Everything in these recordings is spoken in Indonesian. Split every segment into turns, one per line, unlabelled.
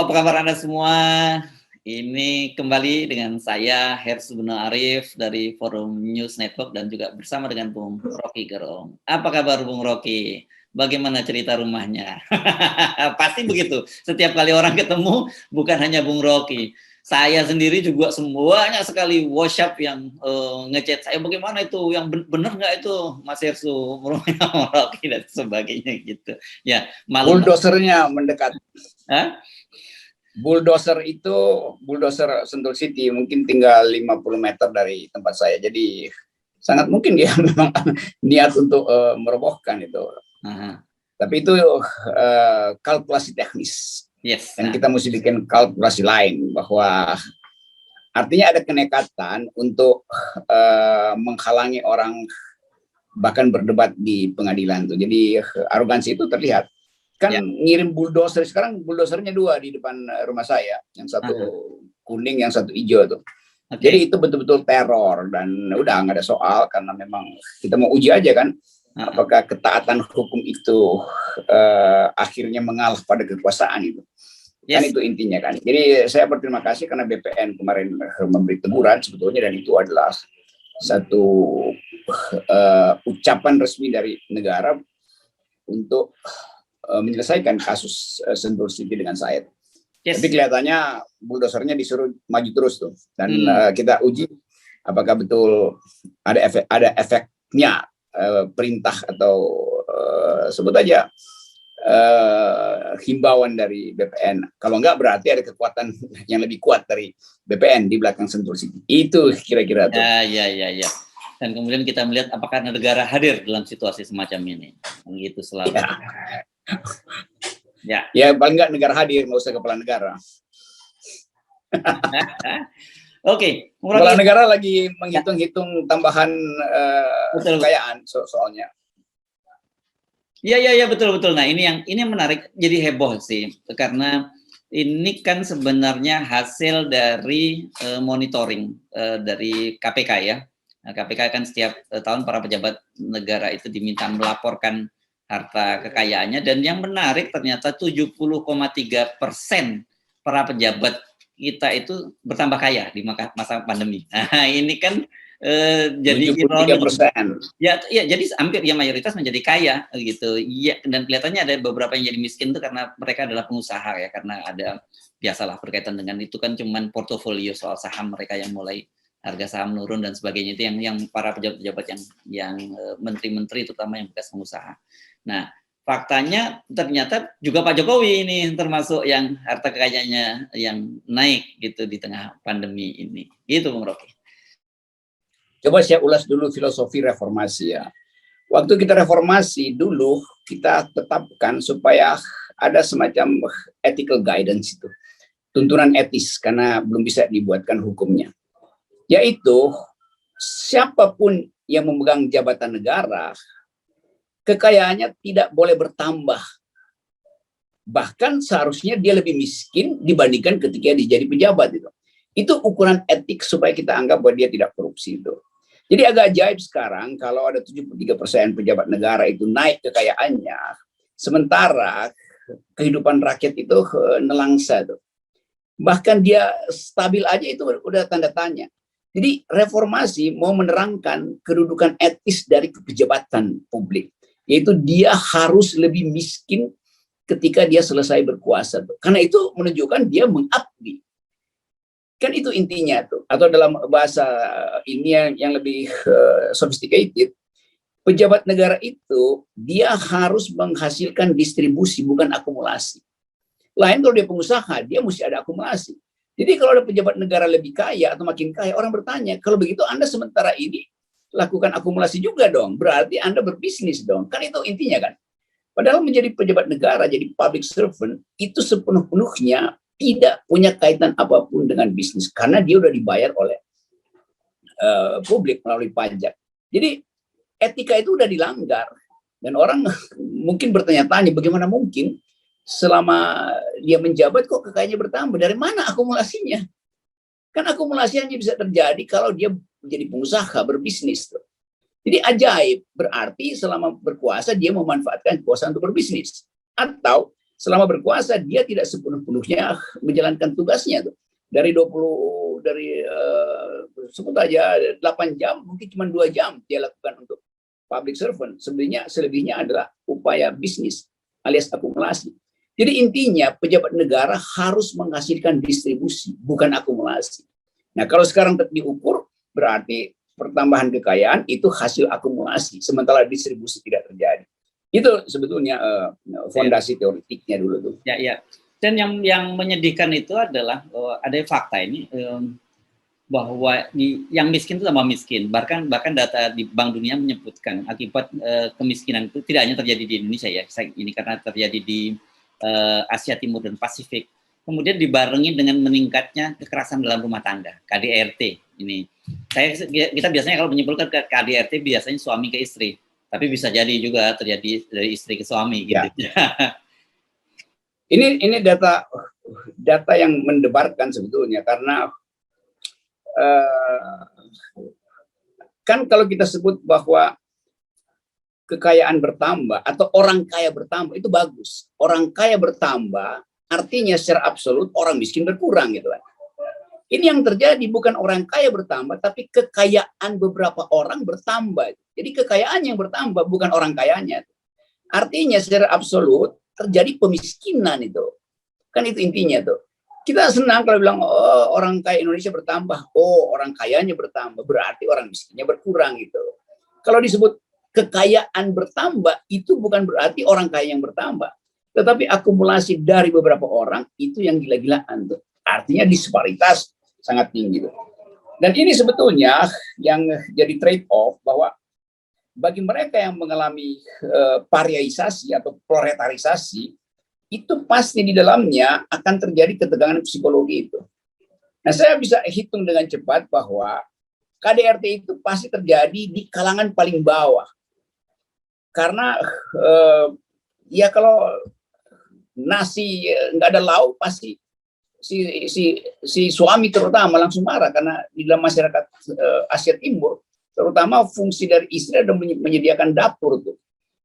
apa kabar Anda semua? Ini kembali dengan saya, Hersubno Arif dari Forum News Network dan juga bersama dengan Bung Rocky Gerung. Apa kabar Bung Rocky? Bagaimana cerita rumahnya? Pasti begitu. Setiap kali orang ketemu, bukan hanya Bung Rocky. Saya sendiri juga semuanya sekali WhatsApp yang ngechat saya, bagaimana itu, yang benar nggak itu Mas Hersu, rumahnya Rocky dan sebagainya gitu. Ya, malam.
Bulldosernya mendekat.
Hah?
Bulldozer itu, bulldozer Sentul City mungkin tinggal 50 meter dari tempat saya. Jadi sangat mungkin dia memang niat untuk merobohkan itu. Tapi itu kalkulasi teknis.
Yes.
Dan kita mesti bikin kalkulasi lain bahwa artinya ada kenekatan untuk menghalangi orang bahkan berdebat di pengadilan tuh. Jadi arogansi itu terlihat. Kan ngirim bulldozer, sekarang bulldosernya 2 di depan rumah saya, yang satu kuning, yang satu hijau tuh. Jadi itu betul-betul teror dan udah nggak ada soal karena memang kita mau uji aja kan, apakah ketaatan hukum itu akhirnya mengalah pada kekuasaan itu. Kan itu intinya kan. Jadi saya berterima kasih karena BPN kemarin memberi teguran sebetulnya, dan itu adalah satu ucapan resmi dari negara untuk menyelesaikan kasus Sentul City dengan Said. Tapi kelihatannya bulldosernya disuruh maju terus tuh, dan kita uji apakah betul ada efeknya perintah atau sebut aja himbauan dari BPN. Kalau enggak berarti ada kekuatan yang lebih kuat dari BPN di belakang Sentul City. Itu kira-kira tuh.
Ya. Dan kemudian kita melihat apakah negara hadir dalam situasi semacam ini. Begitu selalu.
Ya paling nggak negara hadir, nggak usah kepala negara.
Oke.
Kepala negara lagi menghitung-hitung tambahan kekayaan soalnya.
Iya betul. Nah ini yang menarik, jadi heboh sih karena ini kan sebenarnya hasil dari monitoring dari KPK ya. Nah, KPK kan setiap tahun para pejabat negara itu diminta melaporkan harta kekayaannya, dan yang menarik ternyata 70,3% para pejabat kita itu bertambah kaya di masa pandemi. Nah ini kan jadi
73%.
Ya, jadi hampir ya mayoritas menjadi kaya gitu. Iya, dan kelihatannya ada beberapa yang jadi miskin itu karena mereka adalah pengusaha ya, karena ada biasalah berkaitan dengan itu kan cuman portofolio soal saham mereka yang mulai harga saham menurun dan sebagainya, itu yang para pejabat-pejabat yang menteri-menteri terutama yang bekas pengusaha. Nah, faktanya ternyata juga Pak Jokowi ini termasuk yang harta kekayaannya yang naik gitu di tengah pandemi ini. Gitu Bung Rocky.
Coba saya ulas dulu filosofi reformasi ya. Waktu kita reformasi dulu, kita tetapkan supaya ada semacam ethical guidance itu. Tuntunan etis, karena belum bisa dibuatkan hukumnya. Yaitu, siapapun yang memegang jabatan negara, kekayaannya tidak boleh bertambah. Bahkan seharusnya dia lebih miskin dibandingkan ketika dia jadi pejabat itu. Itu ukuran etik supaya kita anggap bahwa dia tidak korupsi itu. Jadi agak ajaib sekarang kalau ada 73% pejabat negara itu naik kekayaannya, sementara kehidupan rakyat itu nelangsa tuh. Bahkan dia stabil aja itu udah tanda tanya. Jadi reformasi mau menerangkan kedudukan etis dari pejabat publik, yaitu dia harus lebih miskin ketika dia selesai berkuasa tuh. Karena itu menunjukkan dia mengabdi. Kan itu intinya tuh. Atau dalam bahasa ini yang lebih sophisticated, pejabat negara itu dia harus menghasilkan distribusi bukan akumulasi. Lain kalau dia pengusaha, dia mesti ada akumulasi. Jadi kalau ada pejabat negara lebih kaya atau makin kaya, orang bertanya, kalau begitu Anda sementara ini lakukan akumulasi juga dong, berarti Anda berbisnis dong. Kan itu intinya kan. Padahal menjadi pejabat negara, jadi public servant, itu sepenuh-penuhnya tidak punya kaitan apapun dengan bisnis, karena dia udah dibayar oleh publik melalui pajak. Jadi etika itu udah dilanggar. Dan orang mungkin bertanya-tanya, bagaimana mungkin selama dia menjabat kok kekayaannya bertambah? Dari mana akumulasinya? Kan akumulasi hanya bisa terjadi kalau dia menjadi pengusaha, berbisnis. Jadi ajaib, berarti selama berkuasa dia memanfaatkan kekuasaan untuk berbisnis. Atau selama berkuasa dia tidak sepenuh-penuhnya menjalankan tugasnya tuh. Dari sebut aja 8 jam, mungkin cuma 2 jam dia lakukan untuk public servant. Selebihnya adalah upaya bisnis alias akumulasi. Jadi intinya pejabat negara harus menghasilkan distribusi, bukan akumulasi. Nah, kalau sekarang diukur, berarti pertambahan kekayaan itu hasil akumulasi, sementara distribusi tidak terjadi. Itu sebetulnya fondasi teoretiknya dulu tuh.
Ya. Dan yang menyedihkan itu adalah ada fakta ini bahwa yang miskin itu tambah miskin. Bahkan data di Bank Dunia menyebutkan akibat kemiskinan itu tidak hanya terjadi di Indonesia ya, ini karena terjadi di Asia Timur dan Pasifik. Kemudian dibarengi dengan meningkatnya kekerasan dalam rumah tangga, KDRT ini. Kita biasanya kalau menyimpulkan ke KDRT biasanya suami ke istri, tapi bisa jadi juga terjadi dari istri ke suami gitu. Ya.
Ini data yang mendebarkan sebetulnya, karena kan kalau kita sebut bahwa kekayaan bertambah atau orang kaya bertambah itu bagus. Orang kaya bertambah artinya secara absolut orang miskin berkurang gitu kan. Ini yang terjadi bukan orang kaya bertambah, tapi kekayaan beberapa orang bertambah. Jadi kekayaan yang bertambah bukan orang kayanya. Artinya secara absolut terjadi pemiskinan itu. Kan itu intinya tuh. Kita senang kalau bilang oh, orang kaya Indonesia bertambah, oh orang kayanya bertambah, berarti orang miskinnya berkurang gitu. Kalau disebut kekayaan bertambah itu bukan berarti orang kaya yang bertambah, tetapi akumulasi dari beberapa orang itu yang gila-gilaan tuh. Artinya disparitas sangat tinggi tuh. Dan ini sebetulnya yang jadi trade off, bahwa bagi mereka yang mengalami pariaisasi atau proletarisasi, itu pasti di dalamnya akan terjadi ketegangan psikologi itu. Nah, saya bisa hitung dengan cepat bahwa KDRT itu pasti terjadi di kalangan paling bawah. Karena ya kalau nasi nggak ada lauk, pasti si suami terutama langsung marah, karena di dalam masyarakat Asia Timur terutama fungsi dari istri adalah menyediakan dapur tuh.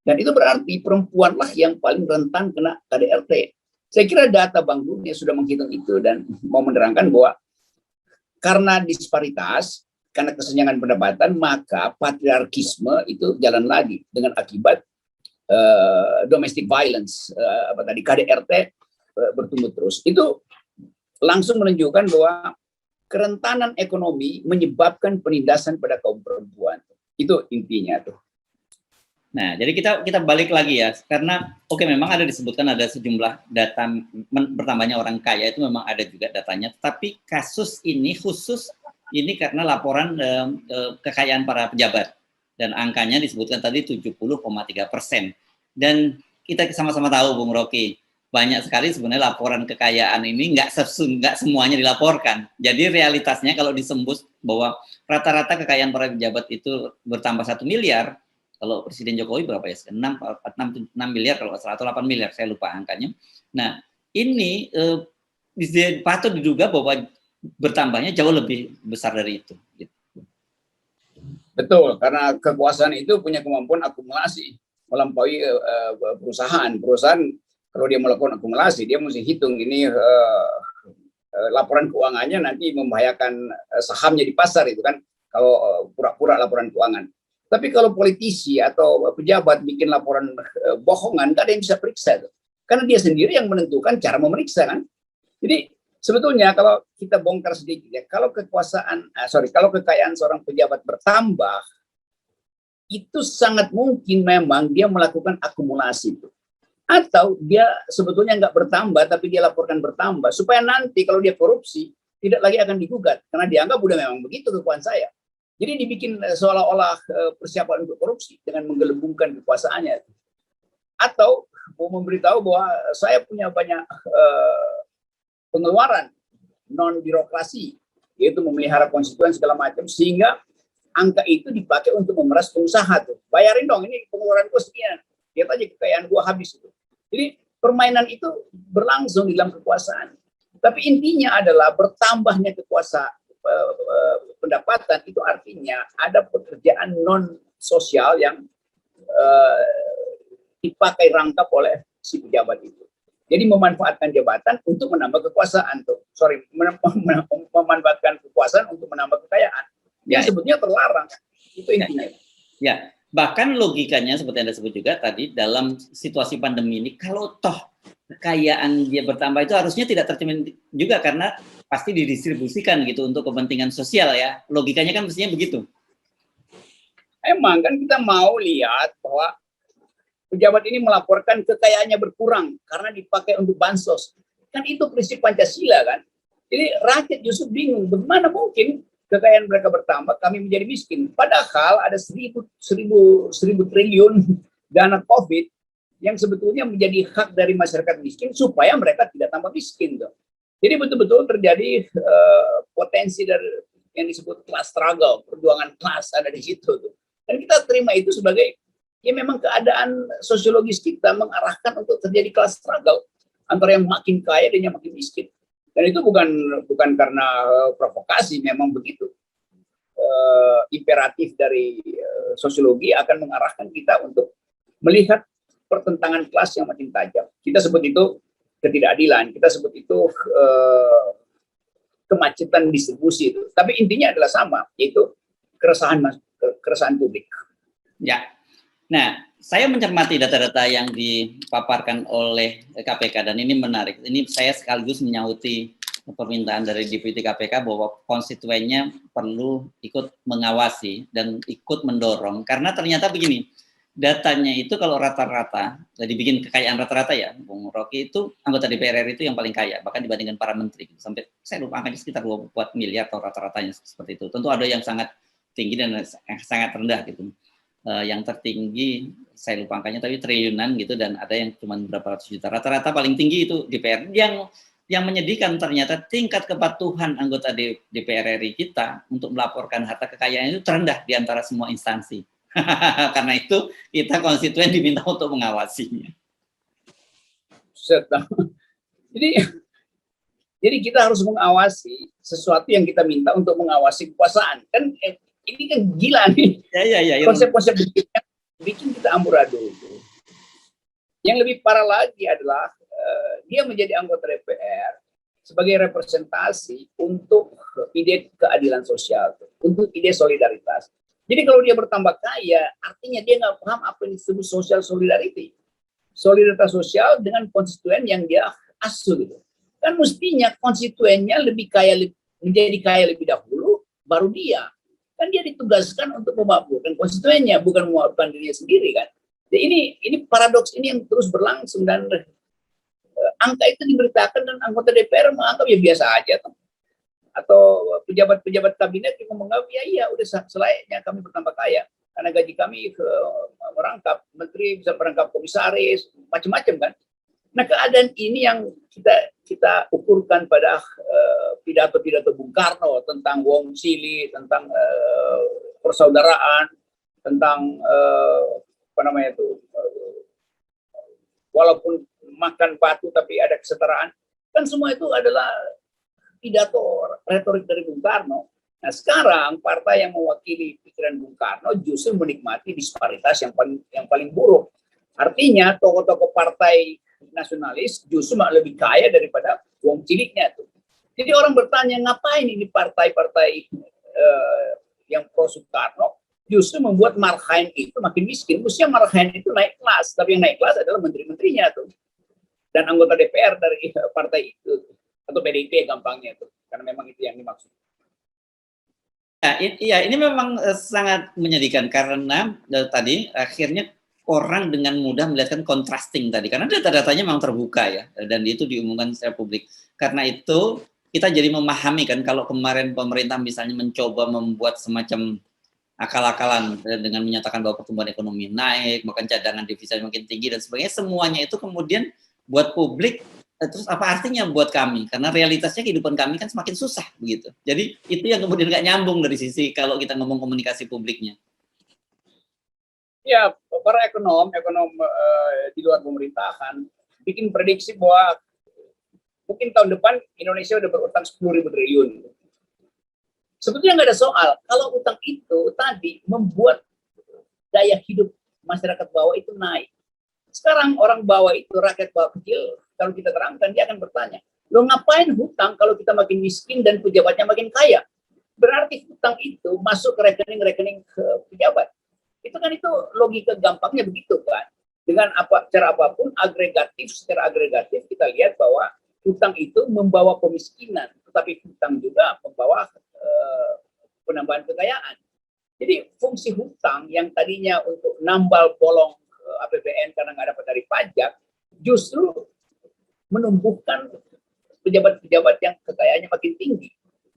Dan itu berarti perempuanlah yang paling rentan kena KDRT. Saya kira data Bank Dunia sudah menghitung itu dan mau menerangkan bahwa karena disparitas, karena kesenjangan pendapatan, maka patriarkisme itu jalan lagi dengan akibat domestic violence, KDRT bertumbuh terus. Itu langsung menunjukkan bahwa kerentanan ekonomi menyebabkan penindasan pada kaum perempuan. Itu intinya tuh.
Nah, jadi kita balik lagi ya, karena memang ada disebutkan ada sejumlah data bertambahnya orang kaya itu memang ada juga datanya, tapi kasus ini khusus ini karena laporan kekayaan para pejabat dan angkanya disebutkan tadi 70,3%. Dan kita sama-sama tahu Bung Rocky, banyak sekali sebenarnya laporan kekayaan ini nggak semuanya dilaporkan. Jadi realitasnya kalau disembus bahwa rata-rata kekayaan para pejabat itu bertambah 1 miliar, kalau Presiden Jokowi berapa ya? 6 miliar kalau atau 8 miliar, saya lupa angkanya. Nah, ini patut diduga bahwa bertambahnya jauh lebih besar dari itu.
Betul, karena kekuasaan itu punya kemampuan akumulasi melampaui perusahaan. Kalau dia melakukan akumulasi, dia mesti hitung ini laporan keuangannya nanti membahayakan sahamnya di pasar itu kan, kalau pura-pura laporan keuangan. Tapi kalau politisi atau pejabat bikin laporan bohongan, nggak ada yang bisa periksa itu. Karena dia sendiri yang menentukan cara memeriksa kan. Jadi sebetulnya kalau kita bongkar sedikit ya, kalau kekayaan seorang pejabat bertambah, itu sangat mungkin memang dia melakukan akumulasi itu. Atau dia sebetulnya nggak bertambah, tapi dia laporkan bertambah, supaya nanti kalau dia korupsi, tidak lagi akan digugat, karena dianggap udah memang begitu kekuasaan saya. Jadi dibikin seolah-olah persiapan untuk korupsi dengan menggelembungkan kekuasaannya. Atau mau memberitahu bahwa saya punya banyak pengeluaran non-birokrasi, yaitu memelihara konstituen segala macam, sehingga angka itu dipakai untuk memeras pengusaha tuh. Bayarin dong, ini pengeluaran gue sekian. Lihat aja kekayaan gua habis itu. Jadi permainan itu berlangsung di dalam kekuasaan. Tapi intinya adalah bertambahnya kekuasaan pendapatan itu artinya ada pekerjaan non sosial yang dipakai rangkap oleh si pejabat itu. Jadi memanfaatkan jabatan untuk menambah kekuasaan tuh. Sorry, memanfaatkan kekuasaan untuk menambah kekayaan. Yang sebetulnya terlarang. Itu intinya.
Ya, bahkan logikanya seperti Anda sebut juga tadi, dalam situasi pandemi ini, kalau toh kekayaan dia bertambah itu harusnya tidak tercermin juga, karena pasti didistribusikan gitu untuk kepentingan sosial ya. Logikanya kan mestinya begitu.
Emang kan kita mau lihat bahwa pejabat ini melaporkan kekayaannya berkurang karena dipakai untuk bansos. Kan itu prinsip Pancasila kan. Jadi rakyat justru bingung, bagaimana mungkin kekayaan mereka bertambah, kami menjadi miskin. Padahal ada 1000 triliun dana COVID yang sebetulnya menjadi hak dari masyarakat miskin supaya mereka tidak tambah miskin. Tuh. Jadi betul-betul terjadi potensi dari yang disebut class struggle, perjuangan kelas ada di situ. Tuh. Dan kita terima itu sebagai ya memang keadaan sosiologis kita mengarahkan untuk terjadi class struggle antara yang makin kaya dan yang makin miskin. Dan itu bukan karena provokasi, memang begitu. Imperatif dari sosiologi akan mengarahkan kita untuk melihat pertentangan kelas yang makin tajam. Kita sebut itu ketidakadilan, kita sebut itu kemacetan distribusi itu. Tapi intinya adalah sama, yaitu keresahan publik.
Ya. Nah, saya mencermati data-data yang dipaparkan oleh KPK dan ini menarik. Ini saya sekaligus menyauti permintaan dari Deputi KPK bahwa konstituennya perlu ikut mengawasi dan ikut mendorong, karena ternyata begini, datanya itu kalau rata-rata, dibikin kekayaan rata-rata ya, Bung Rocky, itu anggota DPR RI itu yang paling kaya, bahkan dibandingkan para menteri, sampai saya lupa angkanya sekitar 24 miliar atau rata-ratanya seperti itu. Tentu ada yang sangat tinggi dan sangat rendah gitu. Yang tertinggi saya lupa angkanya tapi triliunan gitu, dan ada yang cuma berapa ratus juta. Rata-rata paling tinggi itu DPR. Yang menyedihkan ternyata tingkat kepatuhan anggota DPR RI kita untuk melaporkan harta kekayaan itu terendah di antara semua instansi. Karena itu kita konstituen diminta untuk mengawasinya.
Jadi kita harus mengawasi sesuatu yang kita minta untuk mengawasi kekuasaan. Kan ini kan gila nih.
Ya.
Konsep-konsep bikin kita amburadul. Yang lebih parah lagi adalah dia menjadi anggota DPR sebagai representasi untuk ide keadilan sosial, untuk ide solidaritas. Jadi kalau dia bertambah kaya, artinya dia nggak paham apa yang disebut social solidarity. Solidaritas sosial dengan konstituen yang dia asuh gitu. Kan mestinya konstituennya lebih kaya, menjadi kaya lebih dahulu, baru dia. Kan dia ditugaskan untuk memakmurkan konstituennya, bukan memakmurkan dirinya sendiri kan. Jadi ini paradoks ini yang terus berlangsung, dan angka itu diberitakan dan anggota DPR menganggap ya biasa aja tuh. Atau pejabat-pejabat kabinet yang menganggap ya iya udah selayaknya kami bertambah kaya karena gaji kami merangkap menteri, bisa merangkap komisaris, macam-macam kan. Nah, keadaan ini yang kita ukurkan pada pidato-pidato Bung Karno tentang Wong Cili, tentang persaudaraan, tentang apa namanya itu, walaupun makan batu tapi ada kesetaraan, kan semua itu adalah pidato retorik dari Bung Karno. Nah, sekarang partai yang mewakili pikiran Bung Karno justru menikmati disparitas yang paling buruk. Artinya tokoh-tokoh partai nasionalis justru lebih kaya daripada wong ciliknya tuh. Jadi orang bertanya, ngapain ini partai-partai yang pro Soekarno justru membuat Marhain itu makin miskin. Mestinya Marhain itu naik kelas, tapi yang naik kelas adalah menteri-menterinya tuh dan anggota DPR dari partai itu atau PDIP gampangnya tuh, karena memang itu yang dimaksud.
Iya, ini memang sangat menyedihkan karena tadi akhirnya orang dengan mudah melihatkan contrasting tadi, karena data-datanya memang terbuka ya, dan itu diumumkan secara publik. Karena itu kita jadi memahami kan, kalau kemarin pemerintah misalnya mencoba membuat semacam akal-akalan dengan menyatakan bahwa pertumbuhan ekonomi naik, bahkan cadangan devisa makin tinggi dan sebagainya, semuanya itu kemudian buat publik, terus apa artinya buat kami? Karena realitasnya kehidupan kami kan semakin susah begitu. Jadi itu yang kemudian nggak nyambung dari sisi kalau kita ngomong komunikasi publiknya.
Ya, para ekonom di luar pemerintahan bikin prediksi bahwa mungkin tahun depan Indonesia udah berutang 10.000 triliun. Sebetulnya nggak ada soal. Kalau utang itu tadi membuat daya hidup masyarakat bawah itu naik. Sekarang orang bawah itu, rakyat bawah kecil, kalau kita terangkan, dia akan bertanya, lo ngapain hutang kalau kita makin miskin dan pejabatnya makin kaya? Berarti hutang itu masuk ke rekening-rekening pejabat. Itu kan itu logika gampangnya begitu kan. Dengan cara apapun secara agregatif kita lihat bahwa hutang itu membawa pemiskinan, tetapi hutang juga membawa penambahan kekayaan. Jadi fungsi hutang yang tadinya untuk nambal bolong APBN karena nggak dapat dari pajak, justru menumbuhkan pejabat-pejabat yang kekayaannya makin tinggi.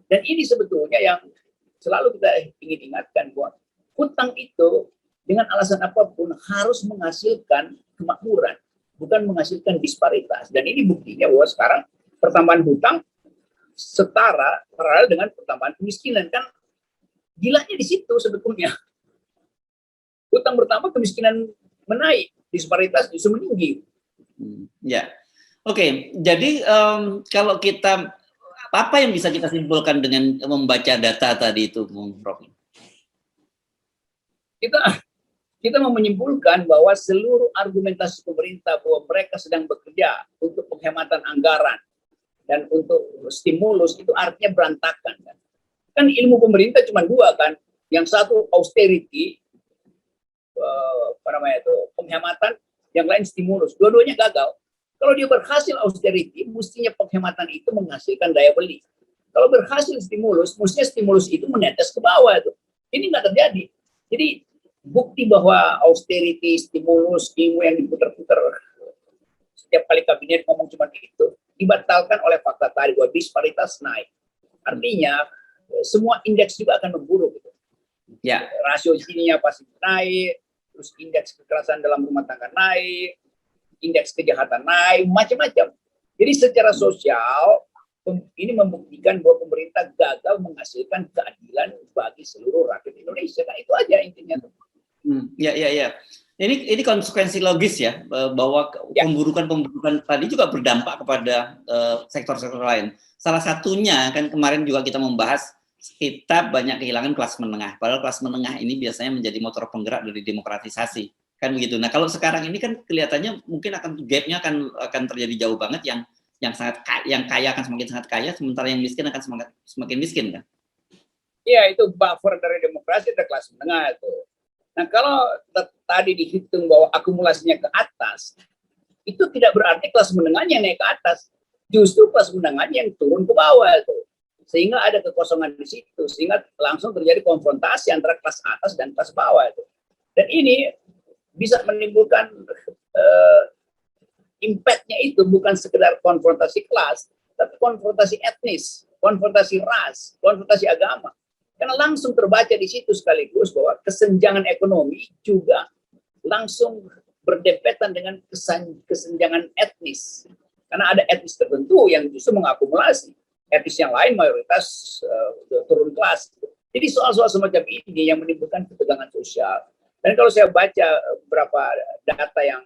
Dan ini sebetulnya yang selalu kita ingin ingatkan, bahwa hutang itu dengan alasan apapun harus menghasilkan kemakmuran, bukan menghasilkan disparitas. Dan ini buktinya bahwa sekarang pertambahan hutang setara paralel dengan pertambahan kemiskinan. Kan gilanya di situ sebetulnya. Hutang bertambah, kemiskinan menaik, disparitas justru meninggi.
Ya, oke. Jadi kalau kita, apa yang bisa kita simpulkan dengan membaca data tadi itu, Bung Rocky?
Kita mau menyimpulkan bahwa seluruh argumentasi pemerintah bahwa mereka sedang bekerja untuk penghematan anggaran dan untuk stimulus itu artinya berantakan kan. Kan ilmu pemerintah cuma dua kan, yang satu austerity, penghematan, yang lain stimulus. Dua-duanya gagal. Kalau dia berhasil austerity, mestinya penghematan itu menghasilkan daya beli. Kalau berhasil stimulus, mestinya stimulus itu menetes ke bawah itu. Ini nggak terjadi. Jadi bukti bahwa austerity, stimulus, ilmu yang diputar-putar setiap kali kabinet ngomong cuma itu, dibatalkan oleh fakta tadi bahwa disparitas naik. Artinya semua indeks juga akan memburuk. Gitu.
Ya.
Rasio Gini-nya pasti naik, terus indeks kekerasan dalam rumah tangga naik, indeks kejahatan naik, macam-macam. Jadi secara sosial ini membuktikan bahwa pemerintah gagal menghasilkan keadilan bagi seluruh rakyat Indonesia. Nah, itu aja intinya.
Ya. Ini konsekuensi logis ya, bahwa pemburukan tadi juga berdampak kepada sektor-sektor lain. Salah satunya kan kemarin juga kita membahas, kita banyak kehilangan kelas menengah. Padahal kelas menengah ini biasanya menjadi motor penggerak dari demokratisasi, kan begitu. Nah, kalau sekarang ini kan kelihatannya mungkin gap-nya akan terjadi jauh banget, yang kaya akan semakin sangat kaya, sementara yang miskin akan semakin miskin kan. Iya, itu buffer dari demokrasi ada kelas menengah itu. Nah, kalau tadi dihitung bahwa akumulasinya ke atas, itu tidak berarti kelas menengahnya yang naik ke atas. Justru kelas menengahnya yang turun ke bawah itu. Sehingga ada kekosongan di situ. Sehingga langsung terjadi konfrontasi antara kelas atas dan kelas bawah itu. Dan ini bisa menimbulkan impact-nya itu bukan sekedar konfrontasi kelas, tapi konfrontasi etnis, konfrontasi ras, konfrontasi agama. Karena langsung terbaca di situ sekaligus bahwa kesenjangan ekonomi juga langsung berdempetan dengan kesenjangan etnis. Karena ada etnis tertentu yang justru mengakumulasi, etnis yang lain mayoritas turun kelas. Jadi soal-soal semacam ini yang menimbulkan ketegangan sosial. Dan kalau saya baca beberapa data yang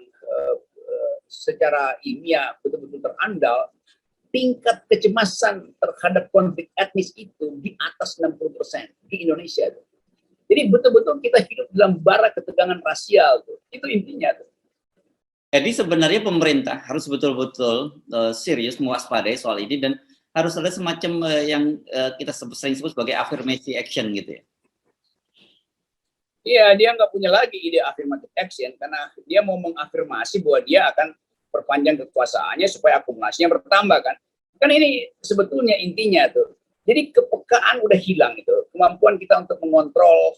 secara ilmiah betul-betul terandal, tingkat kecemasan terhadap konflik etnis itu di atas 60% di Indonesia. Jadi betul-betul kita hidup dalam bara ketegangan rasial. Itu intinya. Jadi sebenarnya pemerintah harus betul-betul serius mewaspadai soal ini, dan harus ada semacam yang kita sering sebut sebagai affirmative action gitu ya. Iya, dia nggak punya lagi ide affirmative action karena dia mau mengafirmasi bahwa dia akan perpanjang kekuasaannya supaya akumulasinya bertambah kan. Kan ini sebetulnya intinya tuh. Jadi kepekaan udah hilang itu. Kemampuan kita untuk mengontrol,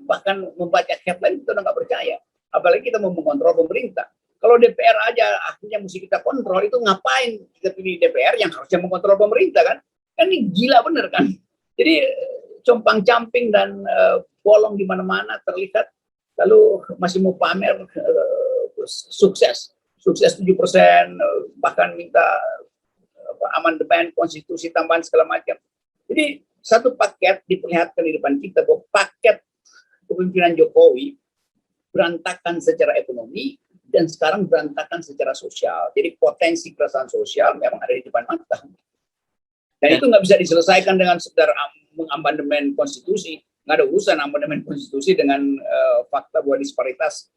bahkan membaca headline kita udah nggak percaya. Apalagi kita mau mengontrol pemerintah. Kalau DPR aja akhirnya mesti kita kontrol, itu ngapain kita pilih DPR yang harusnya mengontrol pemerintah kan? Kan ini gila bener kan? Jadi compang-camping dan bolong di mana-mana terlihat. Lalu masih mau pamer sukses 7%, bahkan minta amandemen konstitusi tambahan segala macam. Jadi satu paket diperlihatkan di depan kita bahwa paket kepemimpinan Jokowi berantakan secara ekonomi dan sekarang berantakan secara sosial. Jadi potensi keresahan sosial memang ada di depan mata. Dan itu nggak bisa diselesaikan dengan sekedar mengamandemen konstitusi. Nggak ada urusan amandemen konstitusi dengan fakta bahwa disparitas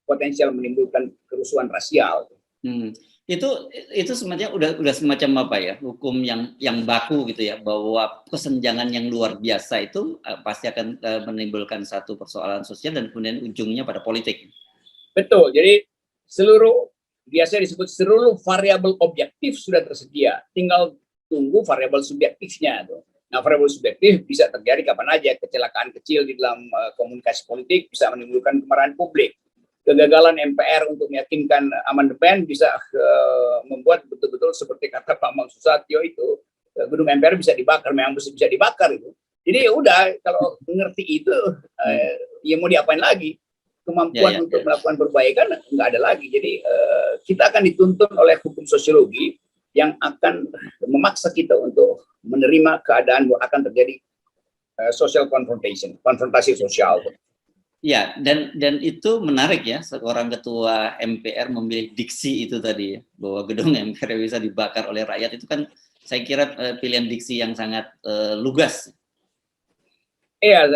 potensial menimbulkan kerusuhan rasial. Hmm. Itu semacam udah semacam apa ya, hukum yang baku gitu ya, bahwa kesenjangan yang luar biasa itu pasti akan menimbulkan satu persoalan sosial dan kemudian ujungnya pada politik.
Betul. Jadi biasanya disebut seluruh variabel objektif sudah tersedia, tinggal tunggu variabel subjektifnya tuh. Nah, variabel subjektif bisa terjadi kapan aja. Kecelakaan kecil di dalam komunikasi politik bisa menimbulkan kemarahan publik. Kegagalan MPR untuk meyakinkan amandemen bisa membuat betul-betul seperti kata Pak Bambang Susatyo itu, gedung MPR bisa dibakar, memang bisa dibakar itu. Jadi ya udah, kalau ngerti itu, ya mau diapain lagi? Kemampuan untuk melakukan perbaikan nggak ada lagi. Jadi kita akan dituntun oleh hukum sosiologi yang akan memaksa kita untuk menerima keadaan bahwa akan terjadi social confrontation, konfrontasi sosial.
Ya, dan itu menarik ya, seorang ketua MPR memilih diksi itu tadi ya, bahwa gedung MPR bisa dibakar oleh rakyat, itu kan saya kira pilihan diksi yang sangat lugas.
Iya,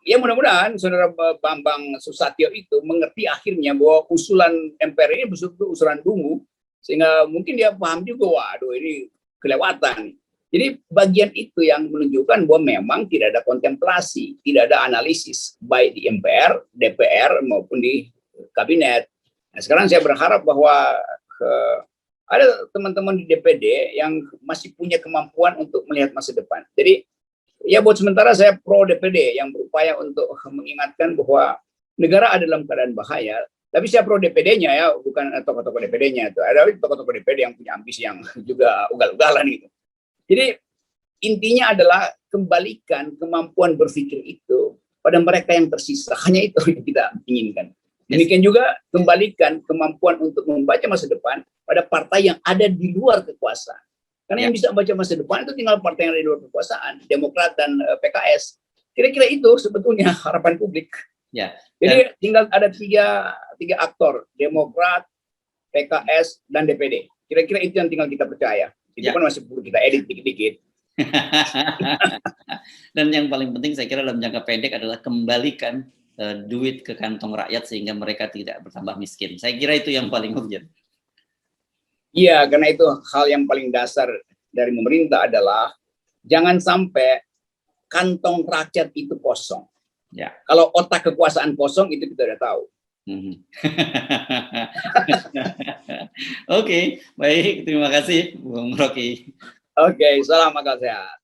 ya mudah-mudahan Saudara Bambang Susatyo itu mengerti akhirnya bahwa usulan MPR ini betul-betul usulan dungu, sehingga mungkin dia paham juga, waduh ini kelewatan. Jadi bagian itu yang menunjukkan bahwa memang tidak ada kontemplasi, tidak ada analisis, baik di MPR, DPR, maupun di kabinet. Nah, sekarang saya berharap bahwa ada teman-teman di DPD yang masih punya kemampuan untuk melihat masa depan. Jadi, ya buat sementara saya pro DPD yang berupaya untuk mengingatkan bahwa negara ada dalam keadaan bahaya, tapi saya pro DPD-nya ya, bukan tokoh-tokoh DPD-nya. Ada tokoh-tokoh DPD yang punya ambisi yang juga ugal-ugalan gitu. Jadi intinya adalah kembalikan kemampuan berpikir itu pada mereka yang tersisa. Hanya itu yang kita inginkan. Demikian juga kembalikan kemampuan untuk membaca masa depan pada partai yang ada di luar kekuasaan. Karena yang bisa membaca masa depan itu tinggal partai yang ada di luar kekuasaan, Demokrat dan PKS. Kira-kira itu sebetulnya harapan publik.
Ya.
Jadi tinggal ada tiga aktor, Demokrat, PKS, dan DPD. Kira-kira itu yang tinggal kita percaya. Itu kan masih perlu kita edit dikit-dikit.
Dan yang paling penting saya kira dalam jangka pendek adalah kembalikan duit ke kantong rakyat sehingga mereka tidak bertambah miskin. Saya kira itu yang paling urgent.
Iya, karena itu hal yang paling dasar dari pemerintah adalah jangan sampai kantong rakyat itu kosong.
Ya.
Kalau otak kekuasaan kosong itu kita udah tahu.
Oke, baik, terima kasih Bung Rocky.
Oke, salam akal sehat.